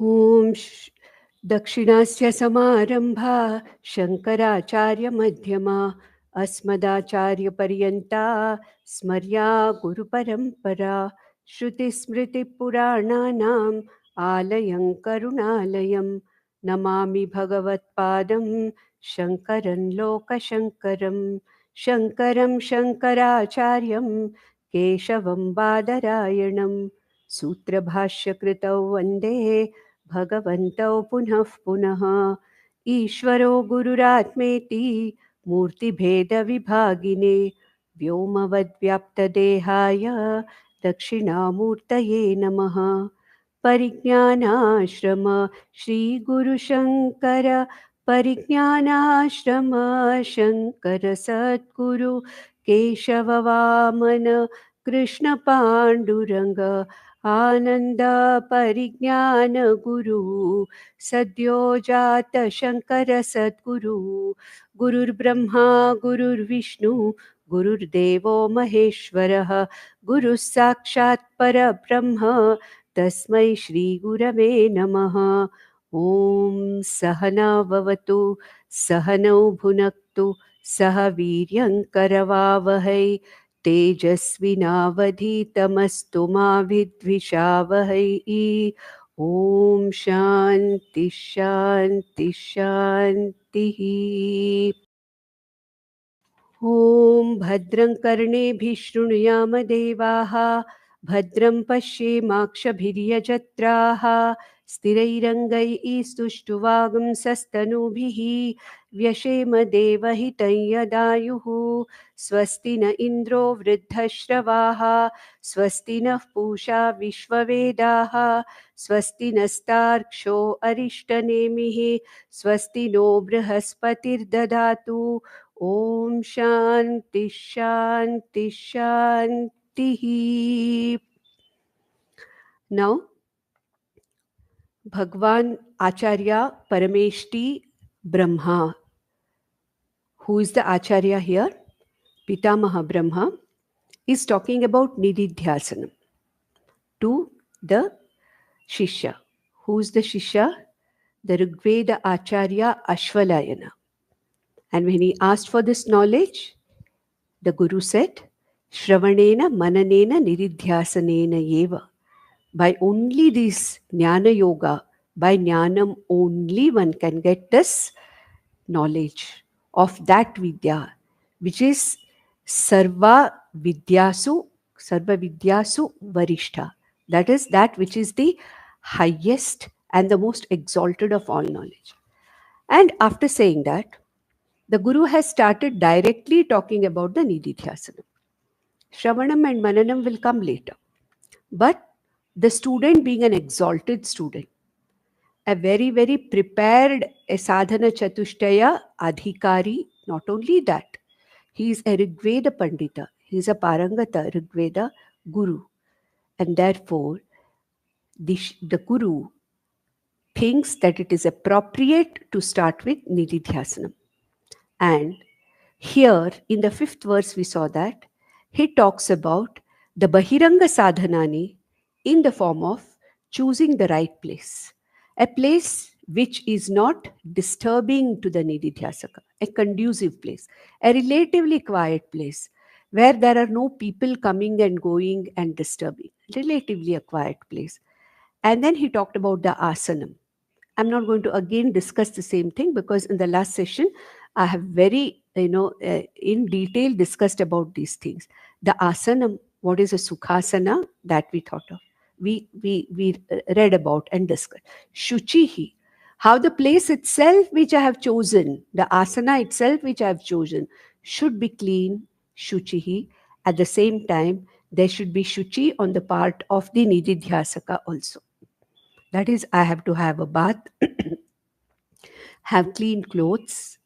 Om Dakshinasya Samarambha Shankaracharya Madhyama Asmadacharya Paryanta Smarya Guru Parampara Shruti Smriti Purananam Alayam Karunalayam Namami Bhagavat Padam Shankaran Loka Shankaram Shankaram Shankaracharyam Keshavam Badarayanam Sutra Bhashya Kritau Vande भगवन्तौ पुनः पुनः ईश्वरो गुरुरात्मेति मूर्तिभेदविभागिने व्योमवद्व्याप्तदेहाय दक्षिणामूर्तये नमः परिज्ञानाश्रम श्रीगुरुशङ्कर परिज्ञानाश्रम शङ्कर सद्गुरु केशववामन कृष्णपाण्डुरङ्ग आनन्द परिज्ञान गुरु सद्यो जात शङ्कर सद्गुरु गुरुर्ब्रह्मा गुरुर्विष्णु गुरुर्देवो महेश्वरः गुरुः साक्षात् परब्रह्म तस्मै श्रीगुरवे नमः ॐ सहना भवतु सहनौ भुनक्तु सह वीर्यङ्करवावहै तेजस्विनावधीतमस्तु मा विद्विषावहै ॐ शान्ति शान्ति शान्तिः ॐ भद्रं कर्णेभिः शृणुयाम देवाः भद्रं पश्येमाक्षभिर्यजत्राः स्थिरैरङ्गैः स्तुष्टुवागुंसस्तनूभिः व्यशेम देवहितं यदायुः स्वस्ति न इन्द्रो वृद्धश्रवाः स्वस्ति नः पूषा विश्ववेदाः स्वस्ति नस्तार्क्ष्यो अरिष्टनेमिः स्वस्ति नो बृहस्पतिर्ददातु ॐ शान्ति शान्ति शान्तिः. Now, Bhagwan Acharya Parameshti Brahma. Who is the Acharya here? Pitamaha Brahma is talking about Nididhyasanam to the Shishya. Who is the Shishya? The Rigveda Acharya Ashvalayana. And when he asked for this knowledge, the Guru said, Shravanena Mananena Nididhyasanena Yeva. By only this Jnana Yoga, by Jnanam only one can get this knowledge of that Vidya, which is Sarva Vidyasu Varishtha. That is that which is the highest and the most exalted of all knowledge. And after saying that, the Guru has started directly talking about the Nididhyasanam. Shravanam and Mananam will come later. But the student being an exalted student, a very, very prepared sadhana chatushtaya adhikari, not only that, he is a Rigveda Pandita, he is a Parangata Rigveda Guru. And therefore, the Guru thinks that it is appropriate to start with Nididhyasanam. And here in the 5th verse, we saw that he talks about the Bahiranga sadhanani in the form of choosing the right place, a place which is not disturbing to the Nididhyasaka, a conducive place, a relatively quiet place where there are no people coming and going and disturbing, relatively a quiet place. And then he talked about the asanam. I'm not going to again discuss the same thing because in the last session, I have very, in detail discussed about these things. The asanam, what is a sukhasana, that we thought of. We read about and discussed. Shuchihi, how the place itself which I have chosen, the asana itself which I have chosen, should be clean, shuchihi. At the same time, there should be shuchi on the part of the nididhyasaka also. That is, I have to have a bath, have clean clothes.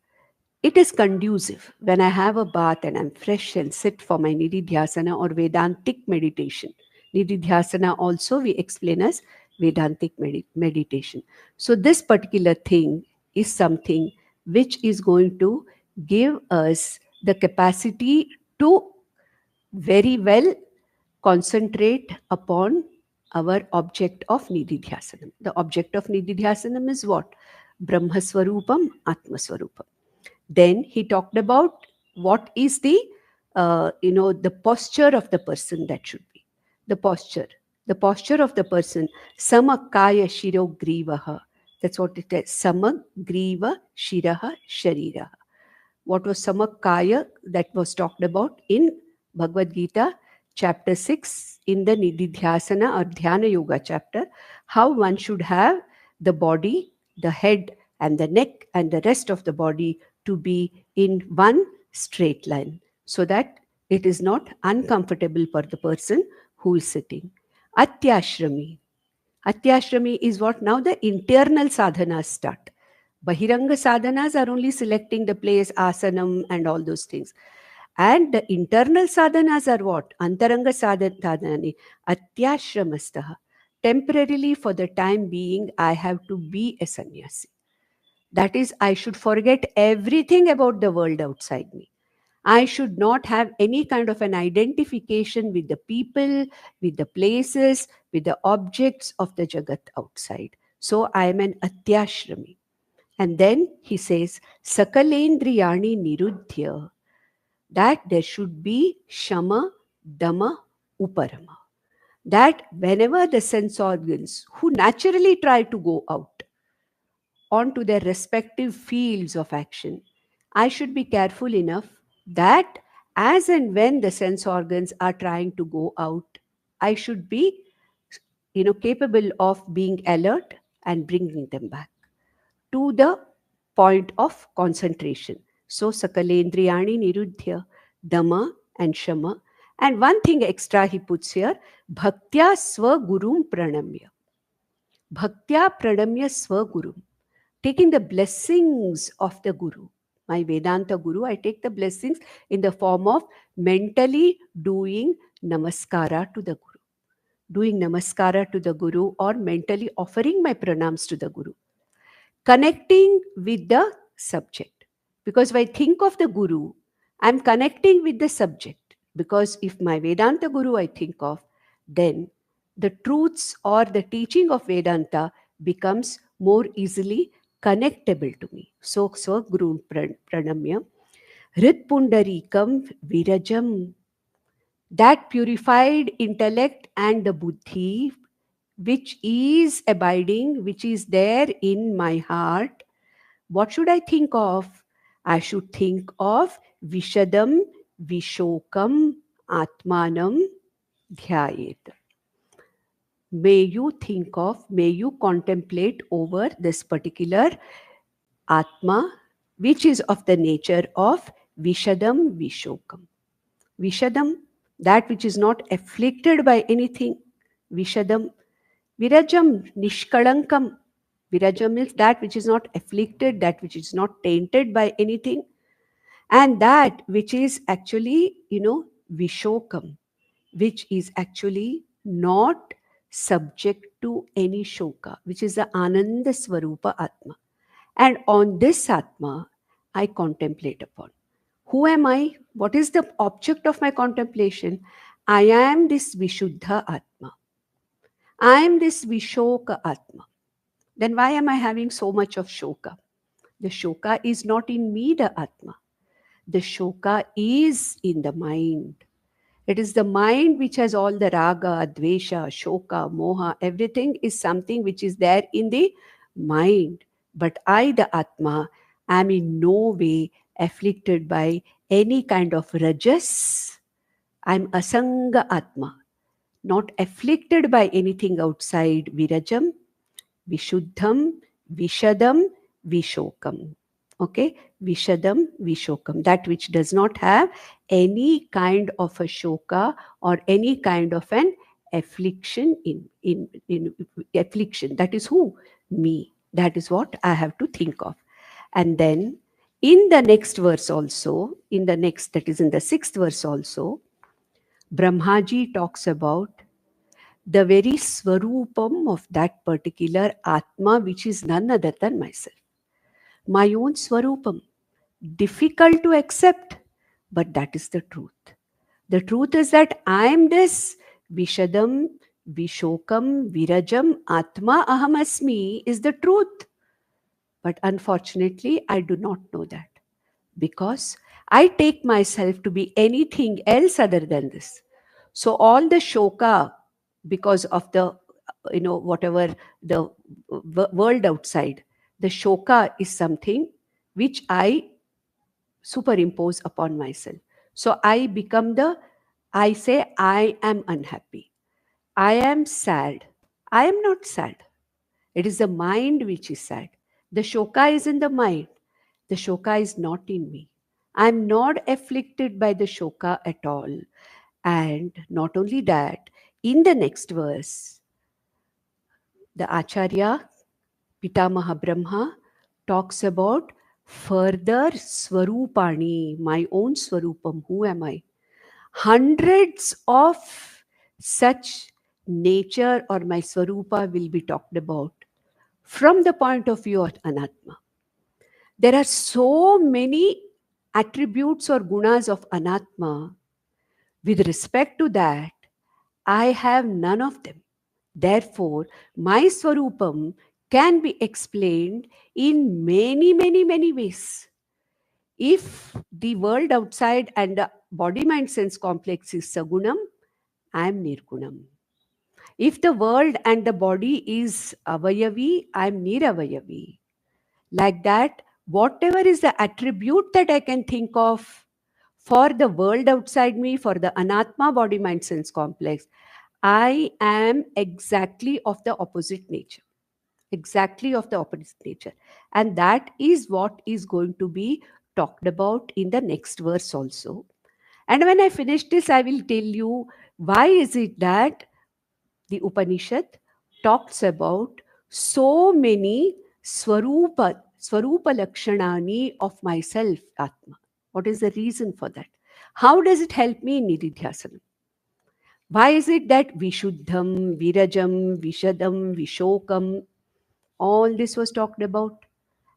It is conducive when I have a bath and I'm fresh and sit for my Nididhyasana or Vedantic meditation. Nididhyasana also we explain as Vedantic meditation. So this particular thing is something which is going to give us the capacity to very well concentrate upon our object of nididhyasanam. The object of nididhyasanam is what? Brahmaswarupam, Atmaswarupam. Then he talked about what is the posture of the person that should be. The posture of the person. Samakaya shiro grivaha. That's what it is. Samagriva shiraha shariraha. What was samakaya that was talked about in Bhagavad Gita, chapter 6, in the Nididhyasana or Dhyana Yoga chapter, how one should have the body, the head, and the neck, and the rest of the body to be in one straight line so that it is not uncomfortable for the person who is sitting. Atyashrami. Atyashrami is what now the internal sadhanas start. Bahiranga sadhanas are only selecting the place, asanam, and all those things. And the internal sadhanas are what? Antaranga sadhanani. Atyashramastaha. Temporarily, for the time being, I have to be a sannyasi. That is, I should forget everything about the world outside me. I should not have any kind of an identification with the people, with the places, with the objects of the Jagat outside. So I am an Atyashrami. And then he says, Sakalendriyani Niruddhya, that there should be Shama, Dama, Uparama. That whenever the sense organs who naturally try to go out onto their respective fields of action, I should be careful enough that as and when the sense organs are trying to go out, I should be capable of being alert and bringing them back to the point of concentration. So Sakalendriyani Niruddhya, Dama and Shama. And one thing extra he puts here, Bhaktya Swagurum Pranamya. Bhaktya Pranamya Swagurum. Taking the blessings of the Guru. My Vedanta Guru, I take the blessings in the form of mentally doing namaskara to the Guru. Doing namaskara to the Guru or mentally offering my pranams to the Guru. Connecting with the subject. Because if I think of the Guru, I'm connecting with the subject. Because if my Vedanta Guru I think of, then the truths or the teaching of Vedanta becomes more easily connectable to me. So Guru Pranamya. Hrit Pundarikam Virajam. That purified intellect and the buddhi which is abiding, which is there in my heart, what should I think of? I should think of Vishadam, Vishokam, Atmanam, Dhyayet. May you think of, may you contemplate over this particular Atma, which is of the nature of Vishadam, Vishokam. Vishadam, that which is not afflicted by anything. Vishadam, Virajam, Nishkalankam. Virajam is that which is not afflicted, that which is not tainted by anything. And that which is actually, Vishokam, which is actually not subject to any shoka, which is the Ananda Swarupa Atma. And on this Atma, I contemplate upon. Who am I? What is the object of my contemplation? I am this Vishuddha Atma. I am this Vishoka Atma. Then why am I having so much of shoka? The shoka is not in me, the Atma. The shoka is in the mind. It is the mind which has all the raga, dvesha, shoka, moha, everything is something which is there in the mind. But I, the Atma, am in no way afflicted by any kind of rajas. I'm asanga Atma, not afflicted by anything outside Virajam, Vishuddham, Vishadam, Vishokam. Okay, Vishadam, Vishokam, that which does not have any kind of a shoka or any kind of an affliction in affliction. That is who? Me. That is what I have to think of. And then in the next verse also, that is in the 6th verse also, Brahmaji talks about the very swarupam of that particular Atma, which is none other than myself. My own swarupam. Difficult to accept, but that is the truth. The truth is that I am this Vishadam, Vishokam, Virajam, Atma, Aham Asmi is the truth. But unfortunately, I do not know that because I take myself to be anything else other than this. So all the shoka, because of the, whatever the world outside, the shoka is something which I superimpose upon myself. So I say, I am unhappy. I am sad. I am not sad. It is the mind which is sad. The shoka is in the mind. The shoka is not in me. I am not afflicted by the shoka at all. And not only that, in the next verse, the Acharya, Pitamaha Brahma, talks about further Swarupani, my own Swarupam. Who am I? Hundreds of such nature or my Swarupa will be talked about from the point of view of Anatma. There are so many attributes or gunas of Anatma. With respect to that, I have none of them. Therefore, my Swarupam can be explained in many, many, many ways. If the world outside and the body mind sense complex is Sagunam, I am Nirgunam. If the world and the body is Avayavi, I am Niravayavi. Like that, whatever is the attribute that I can think of for the world outside me, for the Anatma body mind sense complex, I am exactly of the opposite nature. Exactly of the opposite nature. And that is what is going to be talked about in the next verse also. And when I finish this, I will tell you why is it that the Upanishad talks about so many Swarupa Lakshanani of myself, Atma. What is the reason for that? How does it help me in Nididhyasana? Why is it that Vishuddham, Virajam, Vishadam, Vishokam, all this was talked about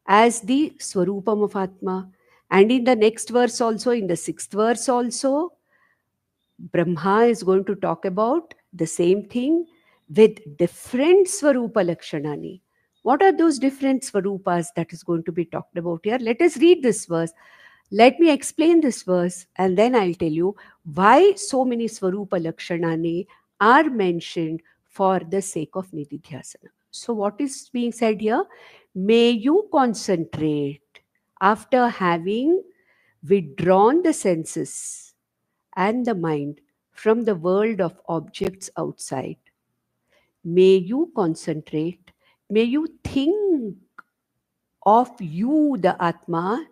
as the Swarupam of Atma? And in the next verse also, in the sixth verse also, Brahma is going to talk about the same thing with different Swarupa Lakshanani. What are those different Swarupas that is going to be talked about here? Let us read this verse. Let me explain this verse and then I'll tell you why so many Swarupa Lakshanani are mentioned for the sake of Nididhyasana. So, what is being said here? May you concentrate after having withdrawn the senses and the mind from the world of objects outside. May you concentrate, may you think of you, the Atma,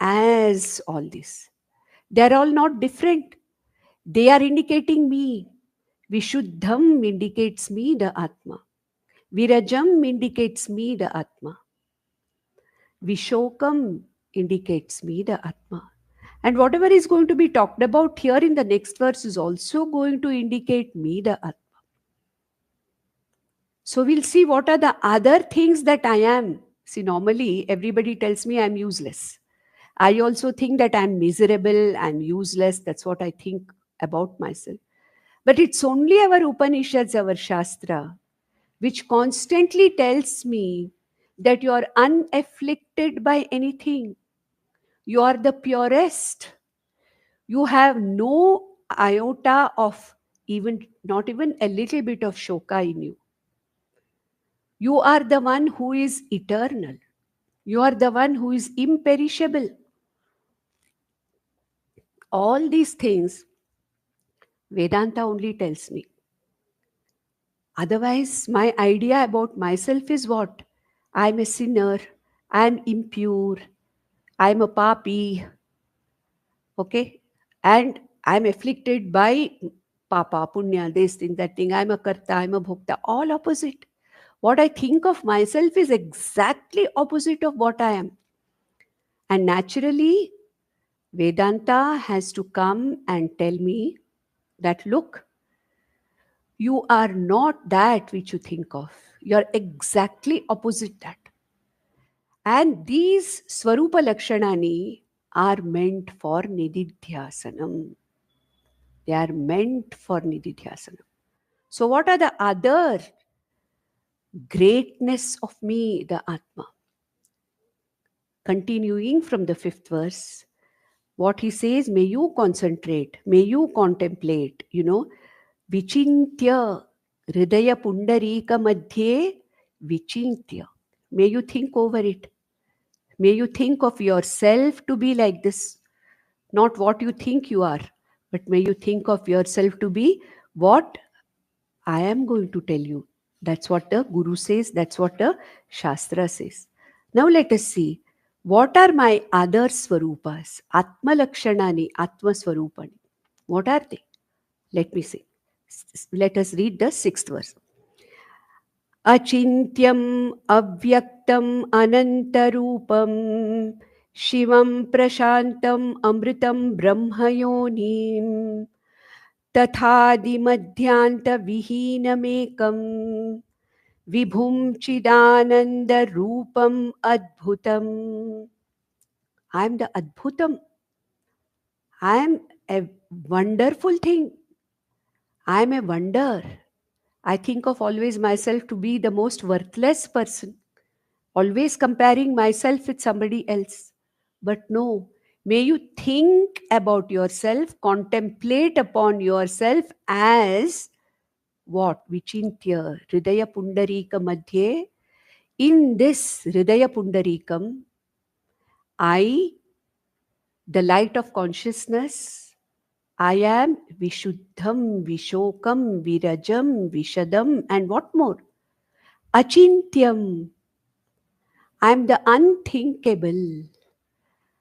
as all this. They are all not different. They are indicating me. Vishuddham indicates me, the Atma. Virajam indicates me, the Atma. Vishokam indicates me, the Atma. And whatever is going to be talked about here in the next verse is also going to indicate me, the Atma. So we'll see what are the other things that I am. See, normally everybody tells me I'm useless. I also think that I'm miserable, I'm useless. That's what I think about myself. But it's only our Upanishads, our Shastra, which constantly tells me that you are unafflicted by anything. You are the purest. You have no iota of even, not even a little bit of shoka in you. You are the one who is eternal. You are the one who is imperishable. All these things, Vedanta only tells me. Otherwise, my idea about myself is what? I'm a sinner. I'm impure. I'm a papi. Okay? And I'm afflicted by papa, punya, this thing, that thing. I'm a karta, I'm a bhokta. All opposite. What I think of myself is exactly opposite of what I am. And naturally, Vedanta has to come and tell me that, look, you are not that which you think of. You are exactly opposite that. And these Swarupa Lakshanani are meant for Nididhyasanam. They are meant for Nididhyasanam. So, what are the other greatness of me, the Atma? Continuing from the 5th verse, what he says, may you concentrate, may you contemplate, vichintya hridaya pundarika madhye vichintya. May you think over it. May you think of yourself to be like this, not what you think you are, but may you think of yourself to be what I am going to tell you. That's what the Guru says, that's what the Shastra says. Now let us see, what are my other Swarupas? Atma Lakshanani, Atma Swarupani. What are they? Let me see. Let us read the 6th verse. Achintyam avyaktam anantarupam Shivam prashantam amritam brahmayonim तथादिमध्यान्तविहीनमेकं विभुं चिदानन्दरूपम् adbhutam. I am the adbhutam. I am a wonderful thing. I am a wonder. I think of always myself to be the most worthless person, always comparing myself with somebody else. But no, may you think about yourself, contemplate upon yourself as what? Vichintya Hridaya Pundarika Madhye. In this Hridaya Pundarikam, I, the light of consciousness, I am Vishuddham, Vishokam, Virajam, Vishadam, and what more? Achintyam. I am the unthinkable.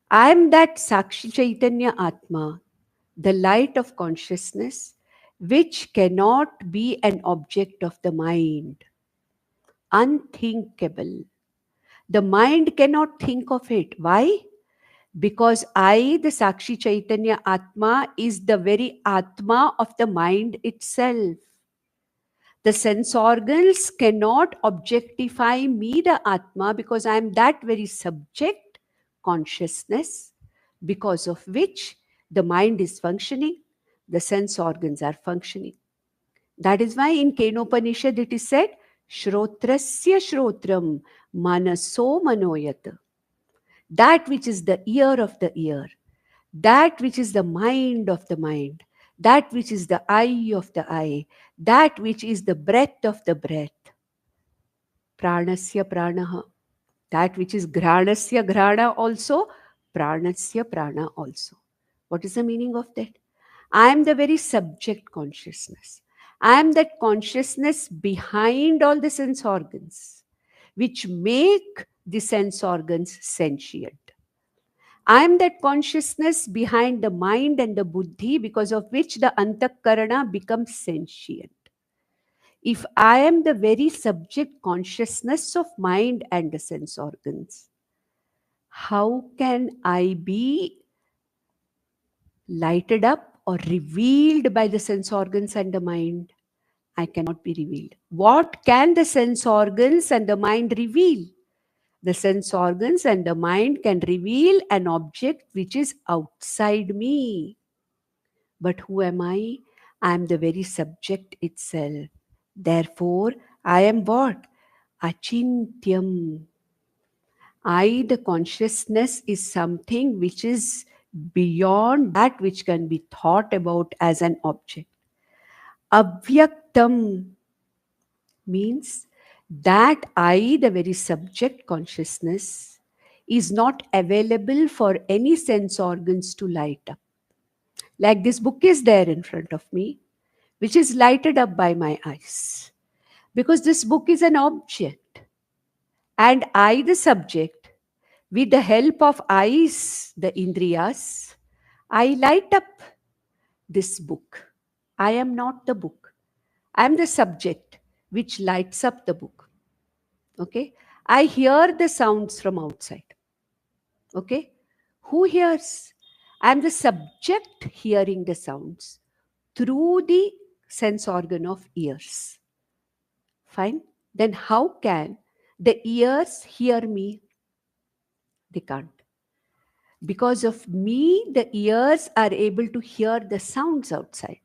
I am that Sakshi Chaitanya Atma, the light of consciousness, which cannot be an object of the mind. Unthinkable. The mind cannot think of it. Why? Because I, the Sakshi Chaitanya Atma, is the very Atma of the mind itself. The sense organs cannot objectify me, the Atma, because I am that very subject consciousness, because of which the mind is functioning, the sense organs are functioning. That is why in Kenopanishad it is said, Shrotrasya Shrotram Manaso Manoyat. That which is the ear of the ear, that which is the mind of the mind, that which is the eye of the eye, that which is the breath of the breath. Pranasya pranaha. That which is granasya grana also, pranasya prana also. What is the meaning of that? I am the very subject consciousness. I am that consciousness behind all the sense organs, which make the sense organs sentient. I am that consciousness behind the mind and the buddhi, because of which the antakarana becomes sentient. If I am the very subject consciousness of mind and the sense organs, how can I be lighted up or revealed by the sense organs and the mind? I cannot be revealed. What can the sense organs and the mind reveal? The sense organs and the mind can reveal an object which is outside me. But who am I? I am the very subject itself. Therefore, I am what? Achintyam. I, the consciousness, is something which is beyond that which can be thought about as an object. Avyaktam means that I, the very subject consciousness, is not available for any sense organs to light up. Like this book is there in front of me, which is lighted up by my eyes. Because this book is an object. And I, the subject, with the help of eyes, the indriyas, I light up this book. I am not the book. I am the subject which lights up the book. Okay? I hear the sounds from outside. Okay? Who hears? I am the subject hearing the sounds through the sense organ of ears. Fine? Then how can the ears hear me? They can't. Because of me, the ears are able to hear the sounds outside.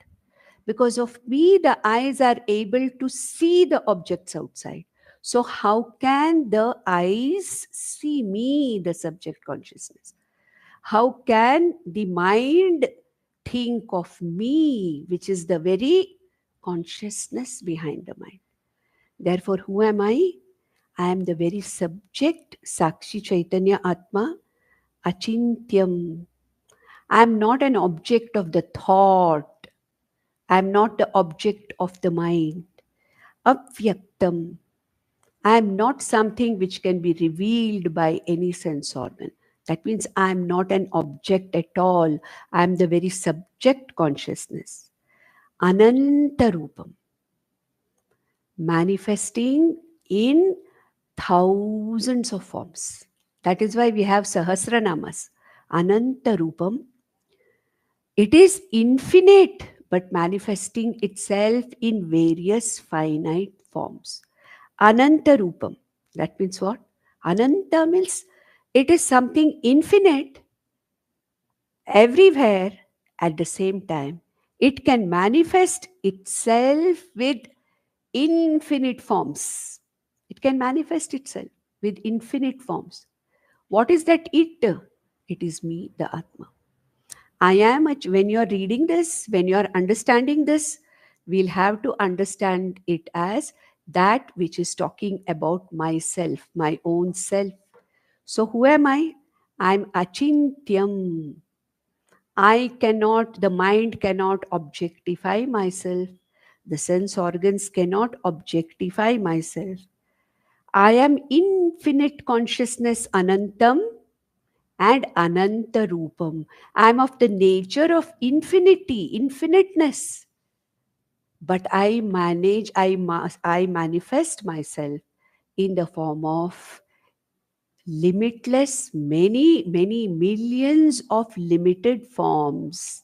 Because of me, the eyes are able to see the objects outside. So, how can the eyes see me, the subject consciousness? How can the mind think of me, which is the very consciousness behind the mind? Therefore, who am I? I am the very subject, Sakshi Chaitanya Atma, Achintyam. I am not an object of the thought. I am not the object of the mind. Avyaktam. I am not something which can be revealed by any sense organ. That means I am not an object at all. I am the very subject consciousness. Anantarupam. Manifesting in thousands of forms. That is why we have Sahasranamas. Anantarupam. It is infinite, but manifesting itself in various finite forms. Ananta Rupam. That means what? Ananta means it is something infinite everywhere at the same time. It can manifest itself with infinite forms. It can manifest itself with infinite forms. What is that it? It is me, the Atma. I am, when you are reading this, when you are understanding this, we'll have to understand it as that which is talking about myself, my own self. So, who am I? I'm Achintyam. The mind cannot objectify myself. The sense organs cannot objectify myself. I am infinite consciousness, Anantam, and Ananta Rupam. I am of the nature of infinity, infiniteness. But I manifest myself in the form of limitless, many, many millions of limited forms.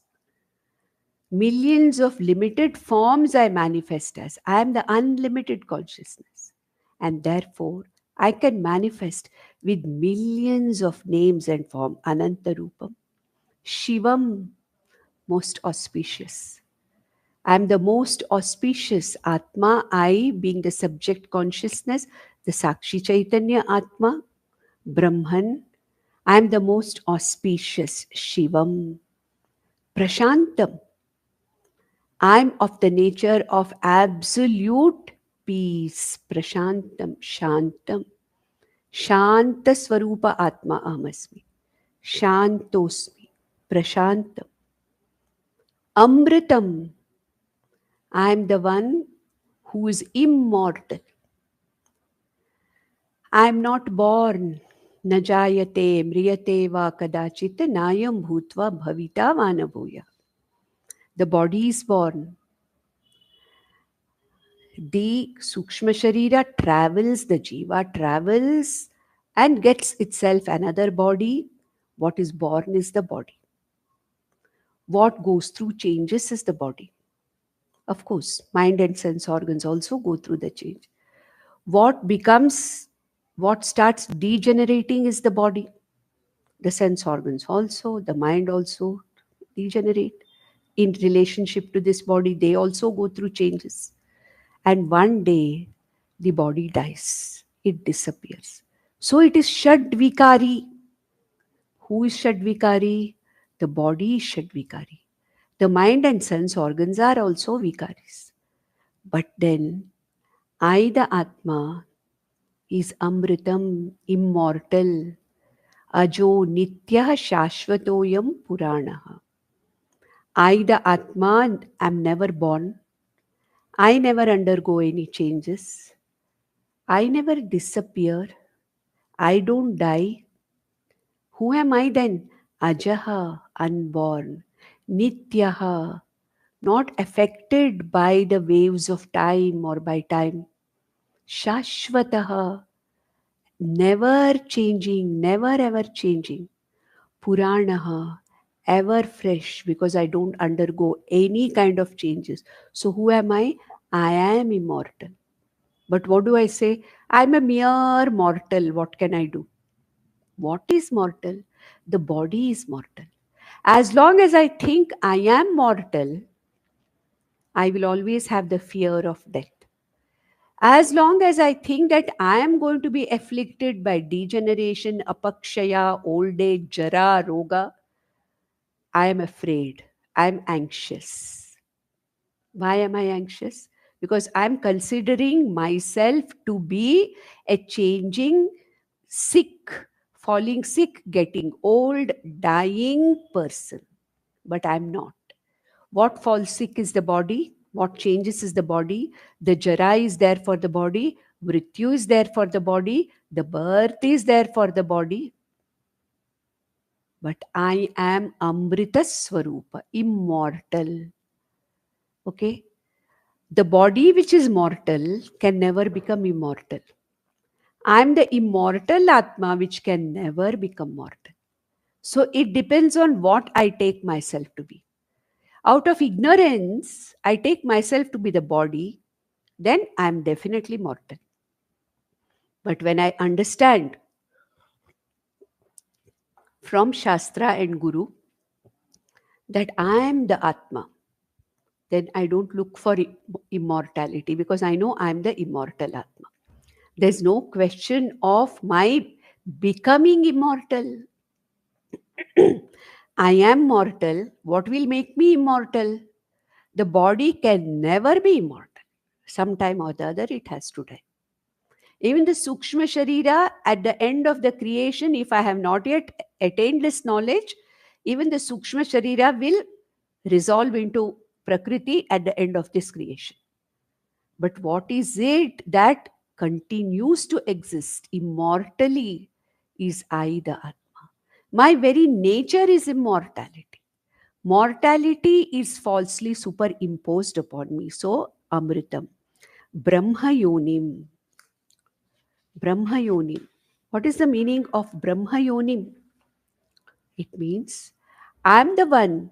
Millions of limited forms I manifest as. I am the unlimited consciousness. And therefore, I can manifest with millions of names and form. Ananta Rupam. Shivam, most auspicious. I am the most auspicious Atma, I being the subject consciousness, the Sakshi Chaitanya Atma, Brahman. I am the most auspicious Shivam. Prashantam. I am of the nature of absolute peace. Prashantam, Shantam. Shanta Swarupa Atma Amasmi. Shantosmi. Prashantam. Amritam. I am the one who is immortal. I am not born. Najayate, mriyate va kadachit nayam bhutva bhavita vanabhuya. The body is born. The Sukshma Sharira travels, the Jiva travels and gets itself another body. What is born is the body. What goes through changes is the body. Of course, mind and sense organs also go through the change. What starts degenerating is the body. The sense organs also, the mind also degenerate. In relationship to this body, they also go through changes. And one day, the body dies. It disappears. So it is Shadvikari. Who is Shadvikari? The body is Shadvikari. The mind and sense organs are also Vikaris. But then, I, the Atma, is Amritam, immortal. Ajo Nityah Shashvatoyam Puranaha. I, the Atma, am never born. I never undergo any changes. I never disappear. I don't die. Who am I then? Ajaha, unborn. Nityaha, not affected by the waves of time or by time. Shashvataha, never changing, never ever changing. Puranaha, ever fresh because I don't undergo any kind of changes. So who am I? I am immortal. But what do I say? I'm a mere mortal. What can I do? What is mortal? The body is mortal. As long as I think I am mortal, I will always have the fear of death. As long as I think that I am going to be afflicted by degeneration, apakshaya, old age, jara, roga, I am afraid. I am anxious. Why am I anxious? Because I'm considering myself to be a changing, sick, falling sick, getting old, dying person. But I'm not. What falls sick is the body. What changes is the body. The jara is there for the body. Mrityu is there for the body. The birth is there for the body. But I am Amrita Swarupa, immortal. Okay? The body which is mortal can never become immortal. I am the immortal Atma which can never become mortal. So it depends on what I take myself to be. Out of ignorance, I take myself to be the body, then I am definitely mortal. But when I understand from Shastra and Guru that I am the Atma, then I don't look for immortality because I know I am the immortal Atma. There's no question of my becoming immortal. I am mortal. What will make me immortal? The body can never be immortal. Sometime or the other, it has to die. Even the Sukshma Sharira, at the end of the creation, if I have not yet attained this knowledge, even the Sukshma Sharira will resolve into Prakriti at the end of this creation. But what is it that continues to exist immortally is I, the Atma. My very nature is immortality. Mortality is falsely superimposed upon me. So, Amritam. Brahma Yonim. Brahma Yonim. What is the meaning of Brahma Yonim? It means I am the one,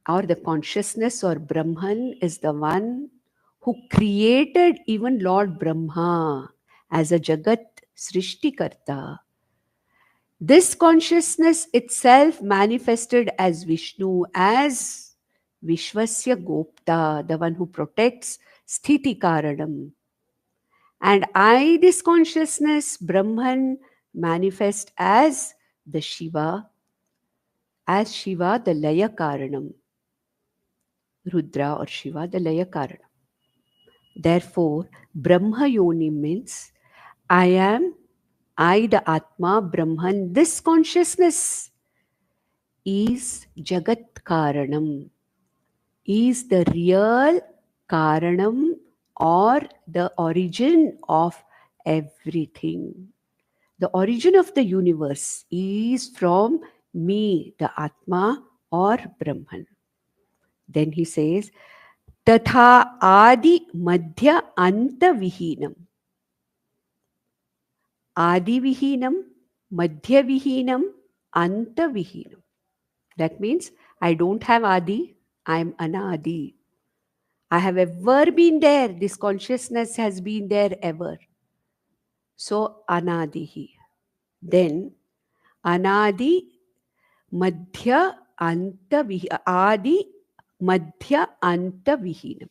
or the consciousness or Brahman is the one who created even Lord Brahma as a Jagat Srishtikarta. This consciousness itself manifested as Vishnu, as Vishwasya Gopta, the one who protects Sthiti Karanam. And I, this consciousness, Brahman, manifest as the Shiva, the Laya Karanam. Rudra or Shiva, the Laya Karanam. Therefore, Brahma Yoni means I, the Atma, Brahman, this consciousness is Jagat Karanam, is the real Karanam or the origin of everything. The origin of the universe is from me, the Atma or Brahman. Then he says, Tatha Adi Madhya Anta Vihinam. Adi Vihinam, Madhya Vihinam, Anta Vihinam. That means I don't have Adi, I am Anadi. I have ever been there. This consciousness has been there ever. So Anadihi. Then Anadi Madhya Anta Vihinam. Adi Madhya Anta Vihinam.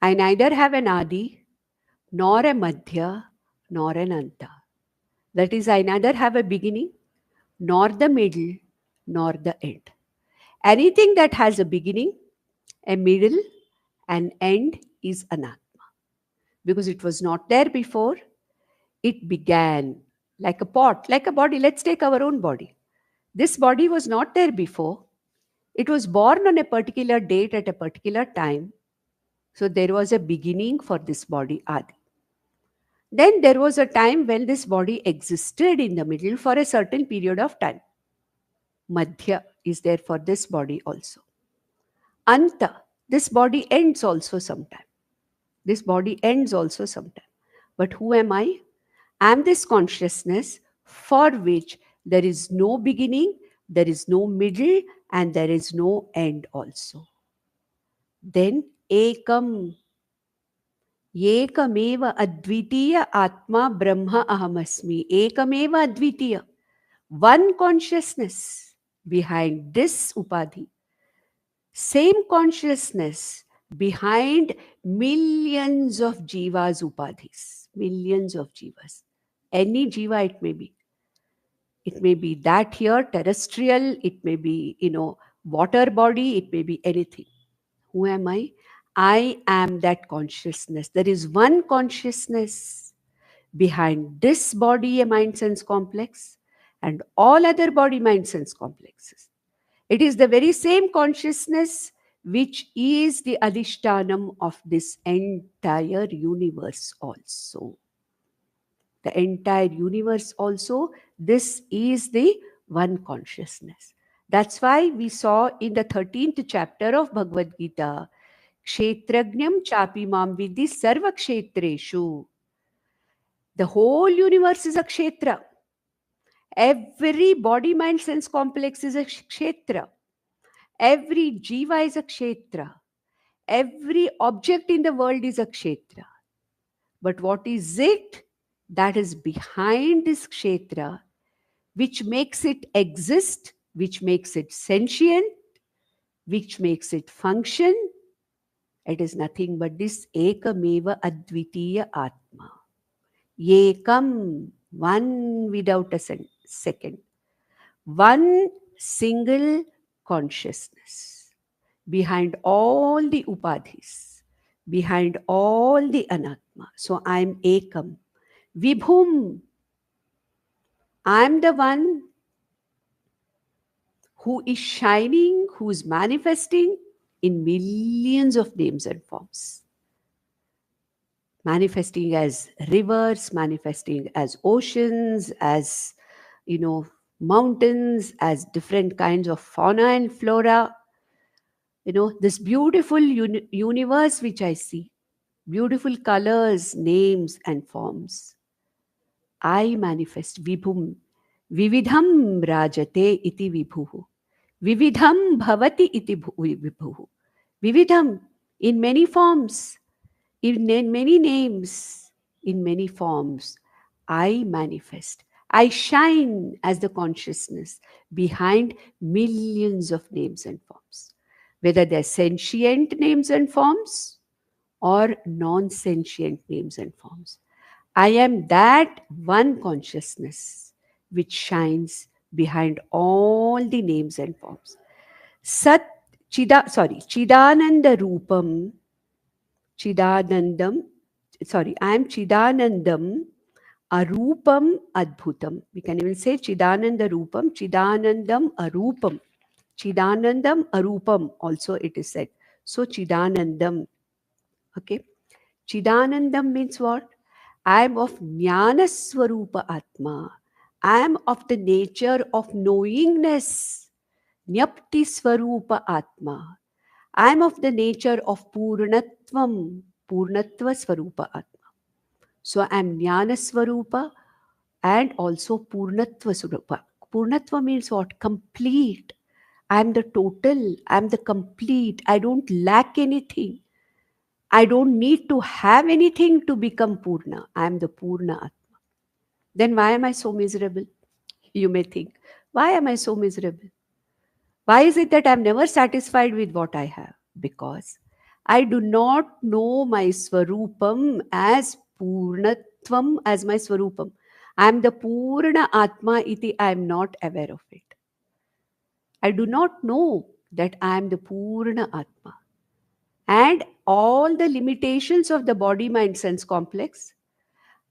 I neither have an Adi, nor a Madhya, nor an Anta. That is, I neither have a beginning, nor the middle, nor the end. Anything that has a beginning, a middle, and end is Anatma. Because it was not there before, it began like a pot, like a body. Let's take our own body. This body was not there before. It was born on a particular date at a particular time. So there was a beginning for this body, Adi. Then there was a time when this body existed in the middle for a certain period of time. Madhya is there for this body also. Anta, this body ends also sometime. This body ends also sometime. But who am I? I am this consciousness for which there is no beginning, there is no middle, and there is no end also. Then Ekam. Ekameva Advitiya Atma Brahma Ahamasmi. Ekameva Advitiya. One consciousness behind this Upadhi. Same consciousness behind millions of jivas upadhis, millions of jivas. Any jiva it may be. It may be that here, terrestrial, it may be, water body, it may be anything. Who am I? I am that consciousness. There is one consciousness behind this body, a mind sense complex, and all other body mind sense complexes. It is the very same consciousness which is the adhishtanam of this entire universe also. The entire universe also, this is the one consciousness. That's why we saw in the 13th chapter of Bhagavad Gita, Kshetrajnam chapi mam vidhi sarva kshetreshu. The whole universe is a kshetra. Every body, mind, sense complex is a kshetra. Every jiva is a kshetra. Every object in the world is a kshetra. But what is it that is behind this kshetra, which makes it exist, which makes it sentient, which makes it function? It is nothing but this ekameva advitiya atma. Ekam, one without a second. One single consciousness behind all the upadhis, behind all the anatma. So I am ekam. Vibhum, I am the one who is shining, who is manifesting in millions of names and forms. Manifesting as rivers, manifesting as oceans, as, mountains, as different kinds of fauna and flora. This beautiful universe which I see, beautiful colors, names, and forms. I manifest vibhum. Vividham rajate iti vibhuhu. Vividham bhavati iti vibhuhu. Vividham, in many forms, in many names, in many forms, I manifest. I shine as the consciousness behind millions of names and forms. Whether they're sentient names and forms or non-sentient names and forms. I am that one consciousness which shines behind all the names and forms. Chidananda Rupam, Chidanandam, I am Chidanandam, Arupam Adbhutam. We can even say Chidananda Rupam, Chidanandam Arupam. Chidanandam Arupam also it is said. So Chidanandam. Okay. Chidanandam means what? I am of Jnana Swarupa Atma. I am of the nature of knowingness. Nyapti Swarupa Atma. I am of the nature of Purnatvam. Purnatva Swarupa Atma. So I am Jnana Swarupa and also Purnatva Swarupa. Purnatva means what? Complete. I am the total. I am the complete. I don't lack anything. I don't need to have anything to become Purna. I am the Purna Atma. Then why am I so miserable? You may think, why am I so miserable? Why is it that I'm never satisfied with what I have? Because I do not know my Swarupam as Purnatvam, as my Swarupam. I am the Purna Atma iti, I am not aware of it. I do not know that I am the Purna Atma. And all the limitations of the body, mind, sense complex,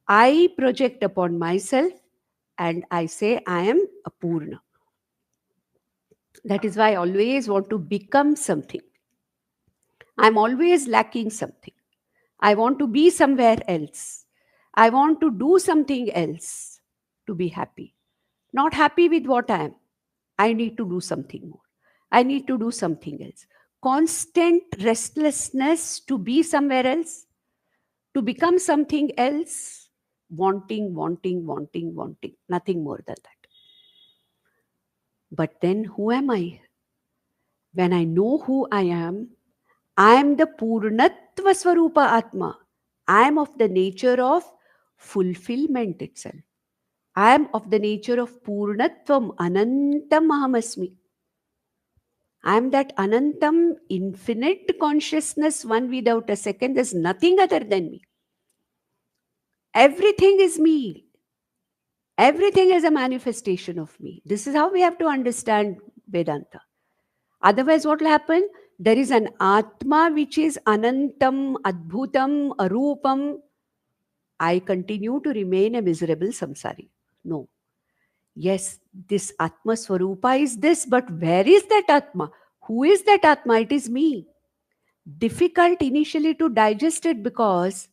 I project upon myself and I say I am a Purna. That is why I always want to become something. I'm always lacking something. I want to be somewhere else. I want to do something else to be happy. Not happy with what I am. I need to do something more. I need to do something else. Constant restlessness to be somewhere else, to become something else, wanting, wanting, wanting, wanting, nothing more than that. But then who am I? When I know who I am the Purnatva Swarupa Atma. I am of the nature of fulfillment itself. I am of the nature of Purnatvam, Anantam Ahamasmi. I am that Anantam, infinite consciousness, one without a second. There's nothing other than me. Everything is me. Everything is a manifestation of me. This is how we have to understand Vedanta. Otherwise, what will happen? There is an Atma which is Anantam, Adbhutam, Arupam. I continue to remain a miserable samsari. No. Yes, this Atma Swarupa is this, but where is that Atma? Who is that Atma? It is me. Difficult initially to digest it because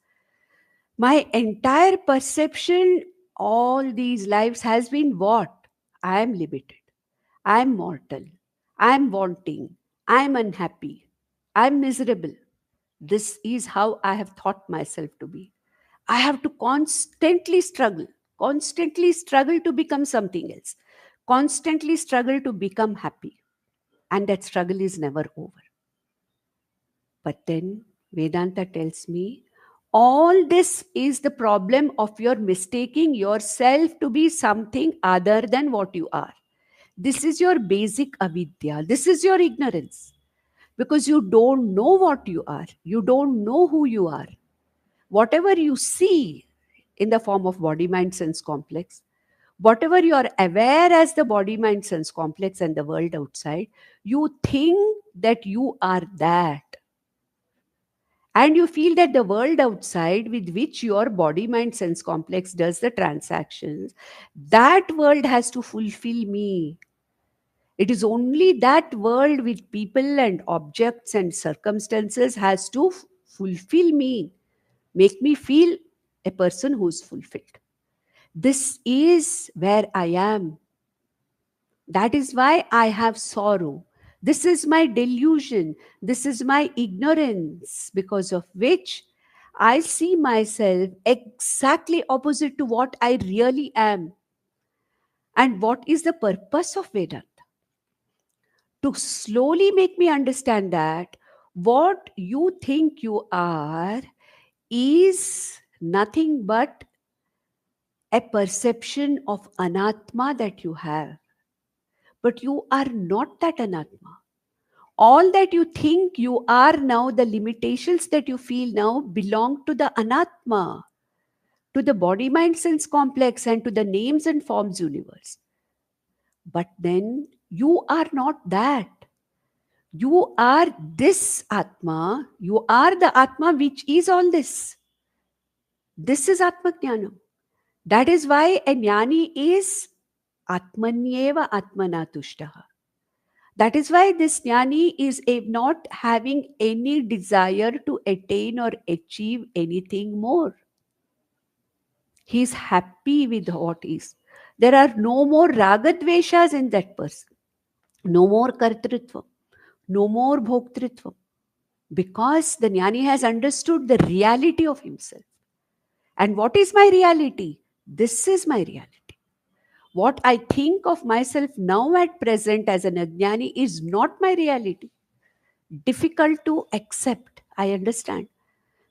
my entire perception all these lives has been what? I am limited. I am mortal. I am wanting. I am unhappy. I am miserable. This is how I have thought myself to be. I have to constantly struggle to become something else, constantly struggle to become happy. And that struggle is never over. But then Vedanta tells me all this is the problem of your mistaking yourself to be something other than what you are. This is your basic avidya. This is your ignorance. Because you don't know what you are. You don't know who you are. Whatever you see in the form of body mind sense complex, whatever you are aware as the body mind sense complex and the world outside, you think that you are that. And you feel that the world outside with which your body mind sense complex does the transactions, that world has to fulfill me. It is only that world with people and objects and circumstances has to fulfill me, make me feel a person who's fulfilled. This is where I am. That is why I have sorrow. This is my delusion. This is my ignorance, because of which I see myself exactly opposite to what I really am. And what is the purpose of Vedanta? To slowly make me understand that what you think you are is nothing but a perception of anatma that you have. But you are not that anatma. All that you think you are now, the limitations that you feel now, belong to the anatma, to the body mind sense complex, and to the names and forms universe. But then you are not that. You are this Atma. You are the Atma which is all this. This is Atma Jnanam. That is why a jnani is Atmanyeva Atmana Tushtaha. That is why this jnani is not having any desire to attain or achieve anything more. He is happy with what is. There are no more ragadveshas in that person. No more kartritva. No more bhoktritva. Because the jnani has understood the reality of himself. And what is my reality? This is my reality. What I think of myself now at present as an ajnani is not my reality. Difficult to accept, I understand.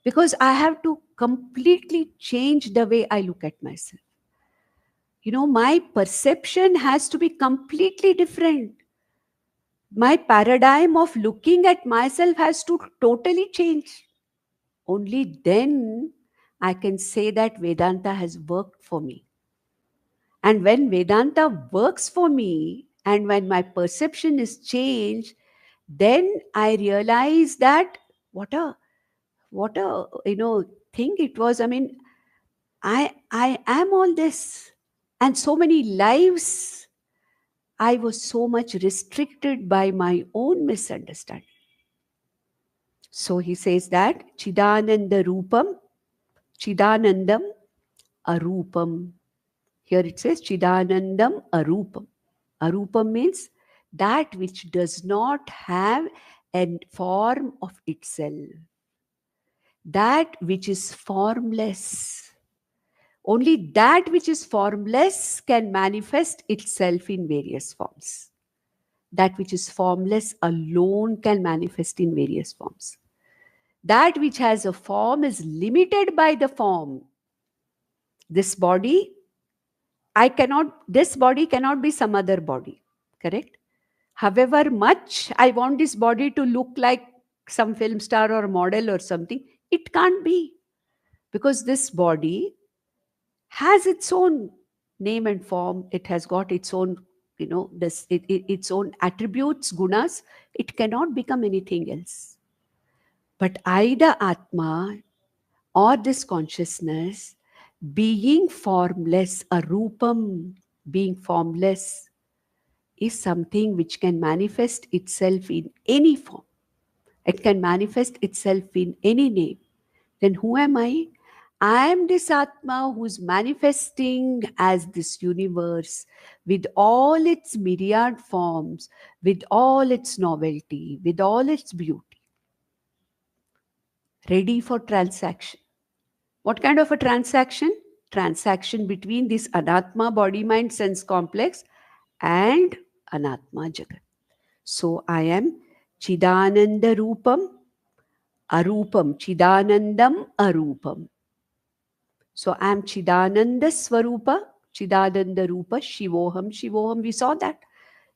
Because I have to completely change the way I look at myself. My perception has to be completely different. My paradigm of looking at myself has to totally change. Only then I can say that Vedanta has worked for me. And when Vedanta works for me, and when my perception is changed, then I realize that what a thing it was. I mean, I am all this, and so many lives I was so much restricted by my own misunderstanding. So he says that Chidananda Rupam, Chidanandam Arupam. Here it says Chidanandam Arupam. Arupam means that which does not have a form of itself. That which is formless. Only that which is formless can manifest itself in various forms. That which is formless alone can manifest in various forms. That which has a form is limited by the form. This body, this body cannot be some other body. Correct? However much I want this body to look like some film star or model or something, it can't be, because this body has its own name and form. It has got its own, its own attributes, gunas. It cannot become anything else. But either Atma or this consciousness, being formless, a rupam, being formless, is something which can manifest itself in any form. It can manifest itself in any name. Then who am I? I am this Atma who's manifesting as this universe with all its myriad forms, with all its novelty, with all its beauty, ready for transaction. What kind of a transaction? Transaction between this Anatma body mind sense complex and Anatma Jagat. So I am Chidananda Rupam, Arupam, Chidanandam Arupam. So I am Chidananda Swarupa, Chidananda Rupa, Shivoham, Shivoham. We saw that.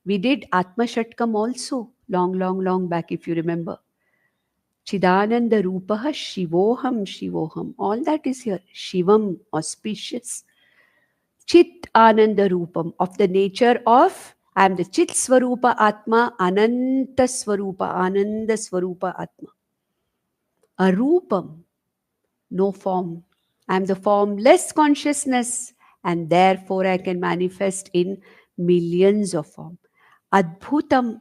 We did Atma Shatkam also, long back, if you remember. Chidananda Rupaha, Shivoham, Shivoham. All that is here. Shivam, auspicious. Chit Ananda Rupam, of the nature of, I am the Chit Swarupa Atma, Ananta Swarupa, Ananda Swarupa Atma. Arupam, no form. I am the formless consciousness, and therefore I can manifest in millions of forms. Adbhutam.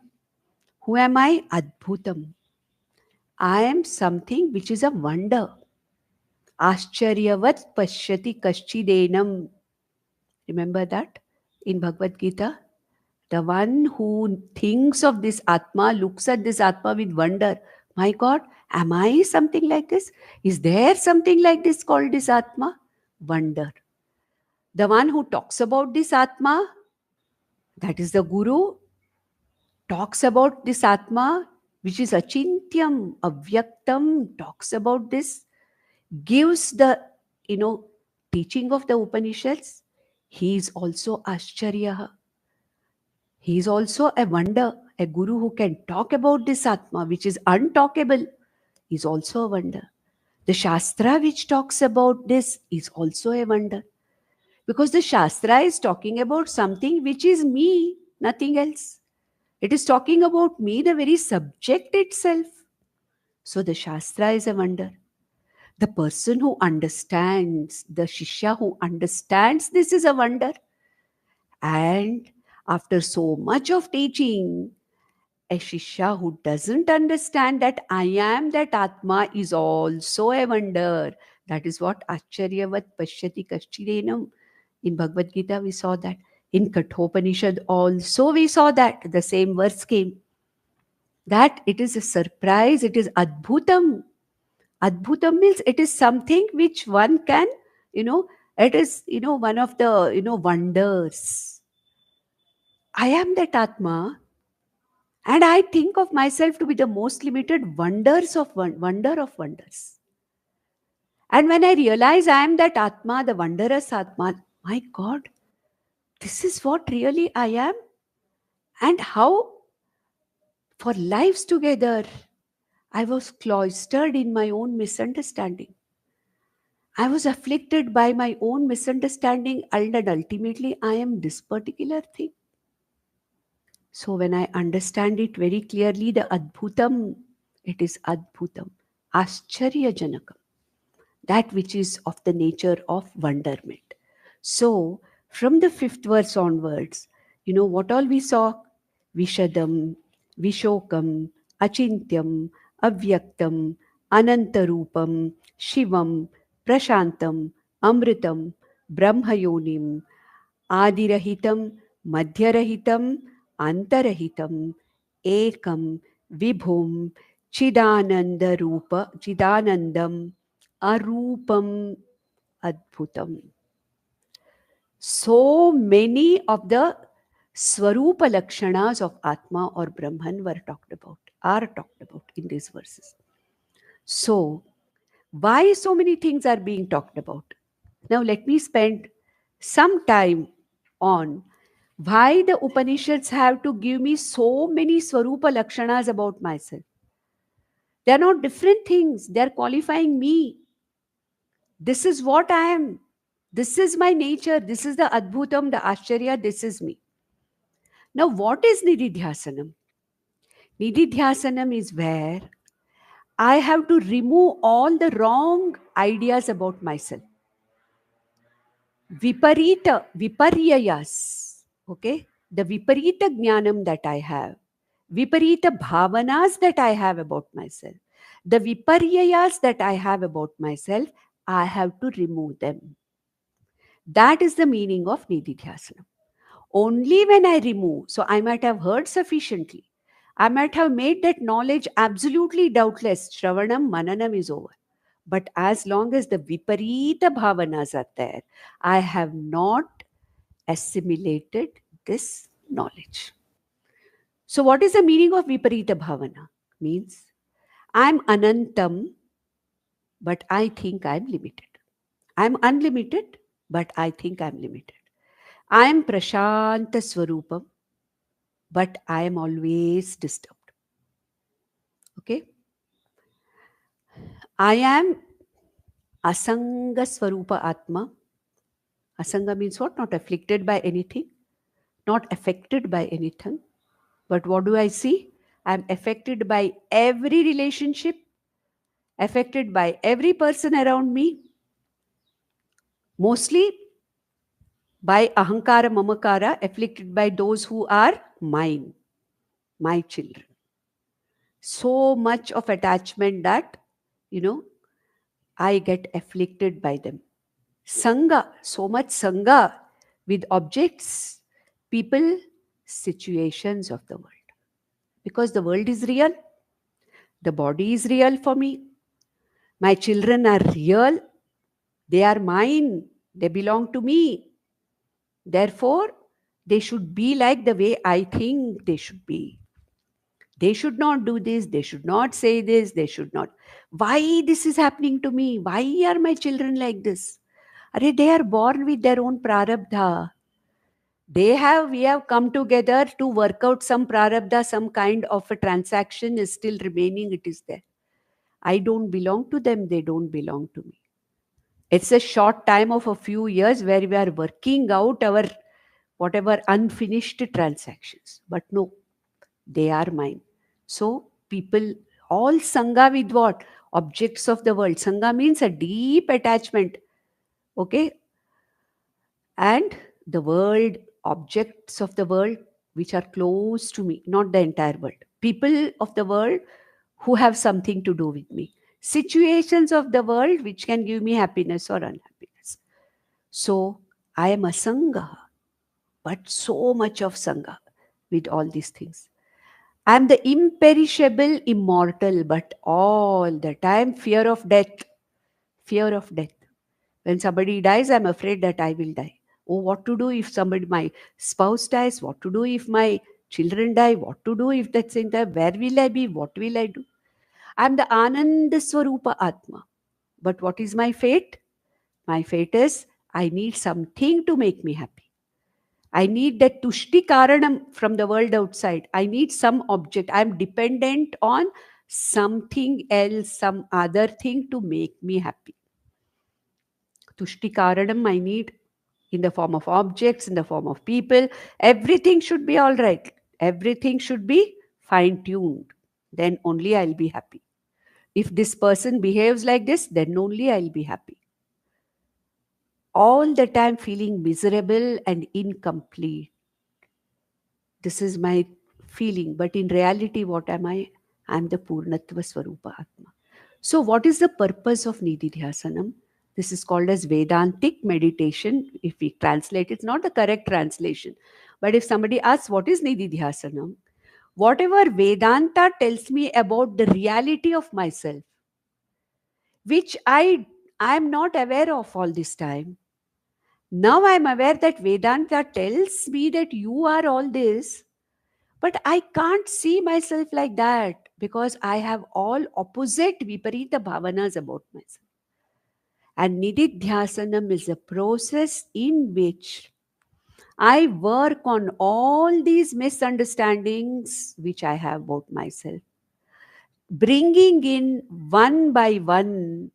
Who am I? Adbhutam. I am something which is a wonder. Ascharyavat pashyati kaschidenam. Remember that in Bhagavad Gita? The one who thinks of this Atma, looks at this Atma with wonder. My God, am I something like this? Is there something like this called this Atma? Wonder. The one who talks about this Atma, that is the Guru, talks about this Atma, which is Achintyam, Avyaktam, talks about this, gives the, teaching of the Upanishads. He is also Ascharya. He is also a wonder. A Guru who can talk about this Atma, which is untalkable, is also a wonder. The Shastra which talks about this is also a wonder. Because the Shastra is talking about something which is me, nothing else. It is talking about me, the very subject itself. So the Shastra is a wonder. The person who understands, the Shishya who understands this is a wonder. And after so much of teaching, a Shishya who doesn't understand that I am that Atma is also a wonder. That is what Acharyavat Pashyati Kaschidenam. In Bhagavad Gita, we saw that. In Kathopanishad also, we saw that. The same verse came. That it is a surprise, it is Adbhutam. Adbhutam means it is something which one can, it is, one of the, wonders. I am that Atma, and I think of myself to be the most limited wonder of wonders. And when I realize I am that Atma, the wondrous Atma, my God, this is what really I am. And how for lives together I was cloistered in my own misunderstanding. I was afflicted by my own misunderstanding, and ultimately I am this particular thing. So when I understand it very clearly, the Adbhutam, it is Adbhutam, Ascharya Janakam, that which is of the nature of wonderment. So from the fifth verse onwards, what all we saw? Vishadam, Vishokam, Achintyam, Avyaktam, Anantarupam, Shivam, Prashantam, Amritam, Brahmayonim, Adirahitam, Madhyarahitam, Antarahitam, Ekam, Vibhum, Chidanandam, Arupam, Adbhutam. So many of the Swarupa Lakshanas of Atma or Brahman are talked about in these verses. So, why so many things are being talked about? Now, let me spend some time on Why the Upanishads have to give me so many Swarupa Lakshanas about myself? They are not different things. They are qualifying me. This is what I am. This is my nature. This is the Adbhutam, the Ashcharya. This is me. Now, what is Nididhyasanam? Nididhyasanam is where I have to remove all the wrong ideas about myself. Viparyayas. Okay? The Viparita Jnanam that I have, Viparita Bhavanas that I have about myself, the Viparyayas that I have about myself, I have to remove them. That is the meaning of Nididhyasana. Only when I remove, so I might have heard sufficiently, I might have made that knowledge absolutely doubtless, Shravanam, Mananam is over. But as long as the Viparita Bhavanas are there, I have not assimilated this knowledge. So, what is the meaning of Viparita Bhavana? Means I'm Anantam, but I think I'm limited. I'm unlimited, but I think I'm limited. I'm Prashanta Swarupam, but I am always disturbed. Okay? I am Asanga Swarupa Atma. Asanga means what? Not afflicted by anything, not affected by anything. But what do I see? I'm affected by every relationship, affected by every person around me, mostly by ahankara mamakara, afflicted by those who are mine, my children. So much of attachment that, you know, I get afflicted by them. Sangha, so much sangha with objects, people, situations of the world. Because the world is real, the body is real for me, my children are real, they are mine, they belong to me. Therefore, they should be like the way I think they should be. They should not do this, they should not say this, they should not. Why this is happening to me? Why are my children like this? They are born with their own prarabdha. We have come together to work out some prarabdha, some kind of a transaction is still remaining, it is there. I don't belong to them, they don't belong to me. It's a short time of a few years where we are working out our whatever unfinished transactions. But no, they are mine. So people, all Sangha with what? Objects of the world. Sangha means a deep attachment. Okay? And the world, objects of the world which are close to me, not the entire world. People of the world who have something to do with me. Situations of the world which can give me happiness or unhappiness. So I am a Sangha, but so much of Sangha with all these things. I am the imperishable, immortal, but all the time fear of death. Fear of death. When somebody dies, I'm afraid that I will die. Oh, what to do if somebody, my spouse dies? What to do if my children die? What to do if that's in time? Where will I be? What will I do? I'm the Ananda Swarupa Atma. But what is my fate? My fate is I need something to make me happy. I need that tushti karanam from the world outside. I need some object. I'm dependent on something else, some other thing to make me happy. Tushti karanam I need in the form of objects, in the form of people. Everything should be all right. Everything should be fine tuned. Then only I'll be happy. If this person behaves like this, then only I'll be happy. All the time feeling miserable and incomplete. This is my feeling. But in reality, what am I? I'm the Purnatva Swarupa Atma. So, what is the purpose of Nididhyasanam? This is called as Vedantic meditation. If we translate, it's not the correct translation. But if somebody asks, what is Nididhyasanam? Whatever Vedanta tells me about the reality of myself, which I'm not aware of all this time. Now I'm aware that Vedanta tells me that you are all this, but I can't see myself like that because I have all opposite Viparita Bhavanas about myself. And Nididhyasanam is a process in which I work on all these misunderstandings which I have about myself, bringing in one by one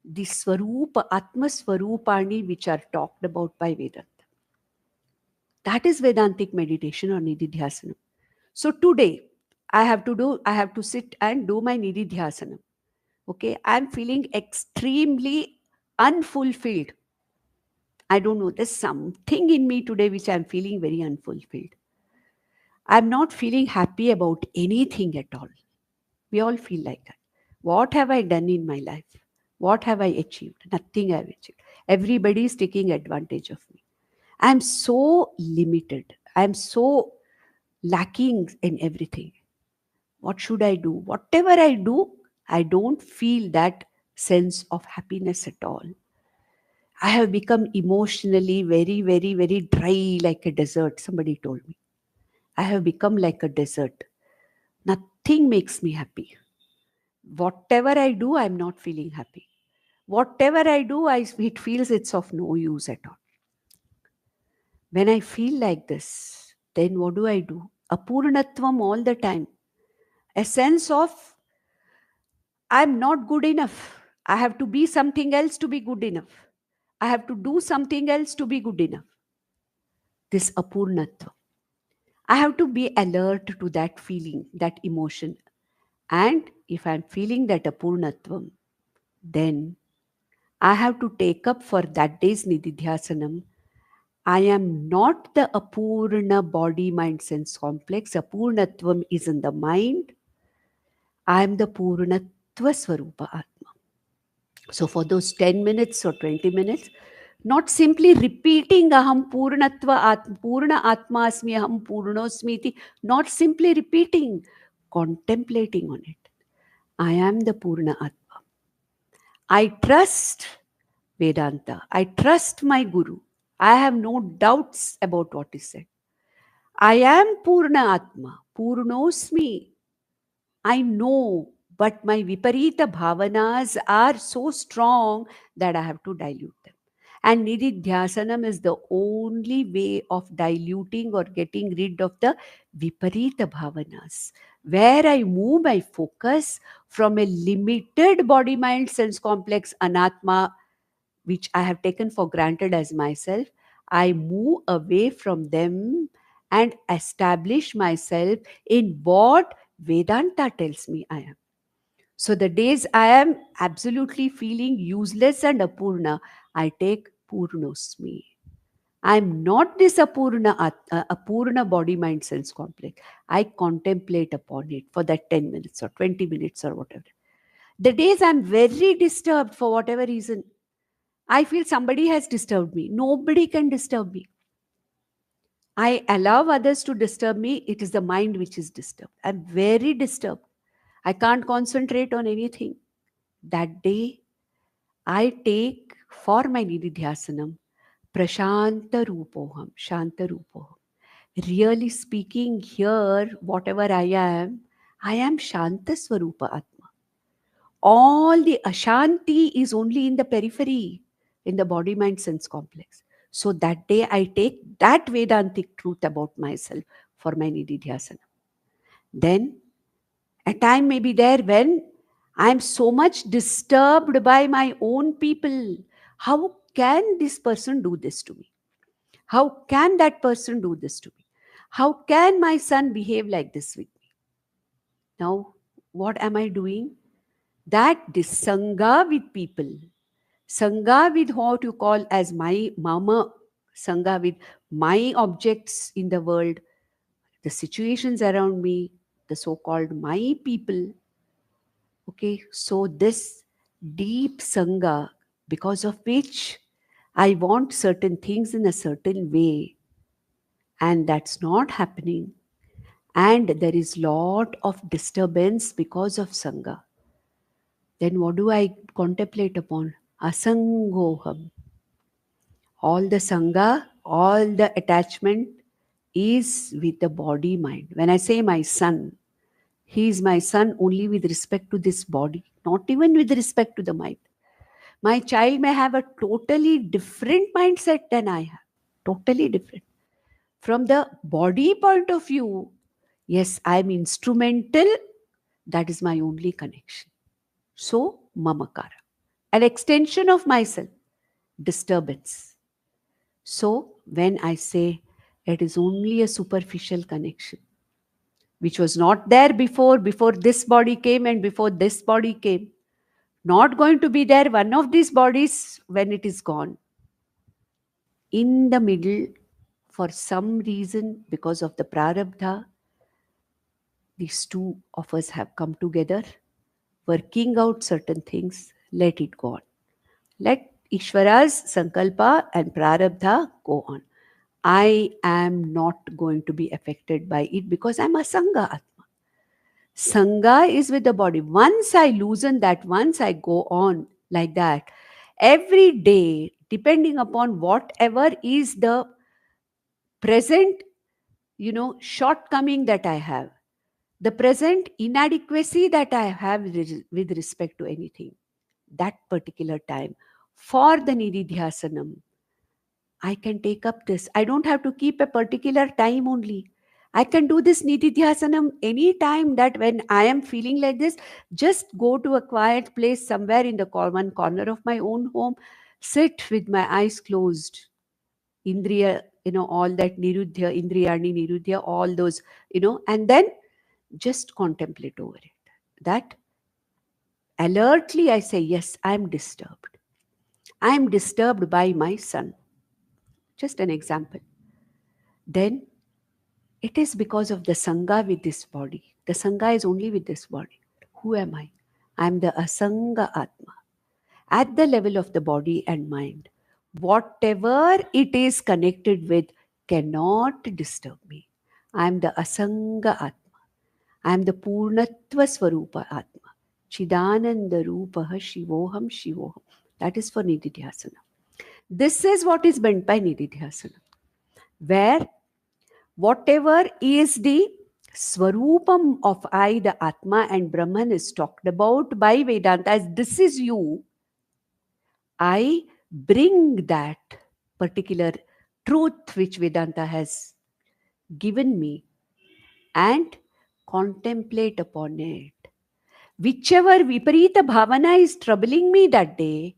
the Swarupa, Atma Swarupani, which are talked about by Vedanta. That is Vedantic meditation or Nididhyasanam. So today, I have to sit and do my Nididhyasanam. Okay, I'm feeling extremely unfulfilled. I don't know, there's something in me today which I'm feeling very unfulfilled. I'm not feeling happy about anything at all. We all feel like that. What have I done in my life? What have I achieved? Nothing I've achieved. Everybody is taking advantage of me. I'm so limited. I'm so lacking in everything. What should I do? Whatever I do, I don't feel that sense of happiness at all. I have become emotionally very, very, very dry like a desert, somebody told me. I have become like a desert. Nothing makes me happy. Whatever I do, I'm not feeling happy. Whatever I do, it feels it's of no use at all. When I feel like this, then what do I do? Apurnatvam all the time. A sense of I'm not good enough. I have to be something else to be good enough. I have to do something else to be good enough. This apurnatvam. I have to be alert to that feeling, that emotion. And if I'm feeling that apurnatvam, then I have to take up for that day's nididhyasanam. I am not the apurna body, mind, sense complex. Apurnatvam is in the mind. I am the purnatva swarupa atma. So for those 10 minutes or 20 minutes, not simply repeating aham purnatva atma, purna atma asmi, aham purnosmi iti, not simply repeating, contemplating on it. I am the purna atma. I trust Vedanta. I trust my Guru. I have no doubts about what is said. I am Purna Atma, Purnosmi. I know, but my Viparita bhavanas are so strong that I have to dilute them. And Nididhyasanam is the only way of diluting or getting rid of the Viparita bhavanas, where I move my focus from a limited body mind sense complex anatma which I have taken for granted as myself, I move away from them and establish myself in what Vedanta tells me I am. So the days I am absolutely feeling useless and apurna, I take purnosmi. I'm not this apurna body mind sense complex. I contemplate upon it for that 10 minutes or 20 minutes or whatever. The days I'm very disturbed for whatever reason, I feel somebody has disturbed me. Nobody can disturb me. I allow others to disturb me. It is the mind which is disturbed. I'm very disturbed. I can't concentrate on anything. That day, I take for my Nididhyasanam Prashanta Rupoham, Shanta Rupoham. Really speaking, here, whatever I am Shanta Swarupa Atma. All the Ashanti is only in the periphery, in the body mind sense complex. So that day I take that Vedantic truth about myself for my Nididhyasana. Then a time may be there when I am so much disturbed by my own people. How can this person do this to me? How can that person do this to me? How can my son behave like this with me? Now, what am I doing? That this Sangha with people, Sangha with what you call as my mama, Sangha with my objects in the world, the situations around me, the so-called my people. Okay, so this deep Sangha, because of which I want certain things in a certain way, and that's not happening. And there is lot of disturbance because of Sangha. Then what do I contemplate upon? Asangoham. All the Sangha, all the attachment is with the body mind. When I say my son, he is my son only with respect to this body, not even with respect to the mind. My child may have a totally different mindset than I have. totally different. From the body point of view, yes, I'm instrumental. That is my only connection. So, mamakara, an extension of myself, disturbance. So, when I say it is only a superficial connection, which was not there before this body came and before this body came, not going to be there one of these bodies when it is gone. In the middle, for some reason, because of the prarabdha, these two of us have come together, working out certain things, let it go on. Let Ishvara's sankalpa and prarabdha go on. I am not going to be affected by it because I'm a Sangha Atma. Sangha is with the body. Once I loosen that, once I go on like that, every day, depending upon whatever is the present, shortcoming that I have, the present inadequacy that I have with respect to anything, that particular time, for the nididhyasanam, I can take up this. I don't have to keep a particular time only. I can do this nididhyasanam any time that when I am feeling like this, just go to a quiet place somewhere in the one corner of my own home, sit with my eyes closed. Indriya, all that nirudhya, indriyani nirudhya, all those, and then just contemplate over it. That alertly I say, yes, I'm disturbed. I'm disturbed by my son. Just an example. Then it is because of the Sangha with this body. The Sangha is only with this body. Who am I? I'm the Asanga Atma. At the level of the body and mind, whatever it is connected with cannot disturb me. I'm the Asanga Atma. I am the Purnatva Swarupa Atma. Chidananda Rupaha Shivoham Shivoham. That is for Nididhyasana. This is what is meant by Nididhyasana, where whatever is the Swarupam of I, the Atma and Brahman is talked about by Vedanta as this is you, I bring that particular truth which Vedanta has given me and contemplate upon it. Whichever viparita bhavana is troubling me that day,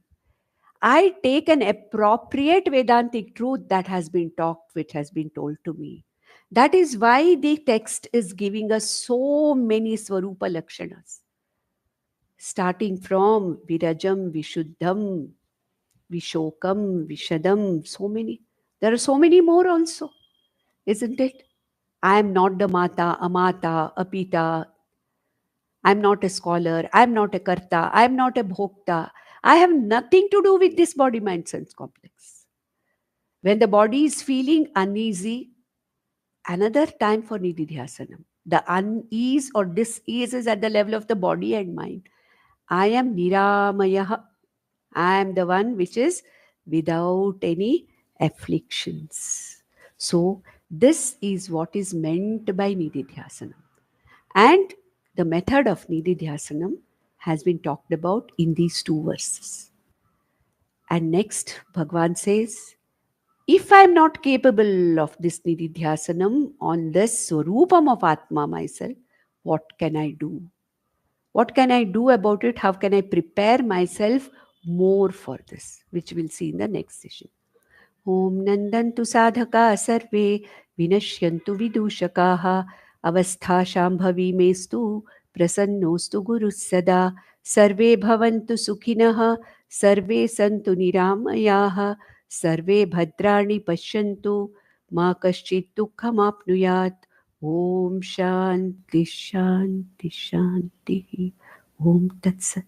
I take an appropriate Vedantic truth that has been talked, which has been told to me. That is why the text is giving us so many Swarupa Lakshanas. Starting from Virajam, Vishuddham, Vishokam, Vishadam, so many. There are so many more also, isn't it? I am not the Mata, Amata, Apita. I'm not a scholar. I'm not a karta. I'm not a bhokta. I have nothing to do with this body mind sense complex. When the body is feeling uneasy, another time for nididhyasanam. The unease or dis-ease is at the level of the body and mind. I am niramayaha. I am the one which is without any afflictions. So, this is what is meant by nididhyasanam. And the method of nididhyasanam has been talked about in these two verses. And next, Bhagwan says, if I am not capable of this nididhyasanam on this swarupam of Atma myself, what can I do? What can I do about it? How can I prepare myself more for this? Which we'll see in the next session. Om Nandantu Sadhaka Sarve Vinashyantu Vidushakaha Avastha Shambhavi Mestu Prasannostu Guru Sada Sarve Bhavantu Sukhinaha Sarve Santu Niramayaha Sarve Bhadrani Pashyantu Ma Kaschit Dukkham Apnuyat Om Shanti Shanti Shanti Om Tat Sat.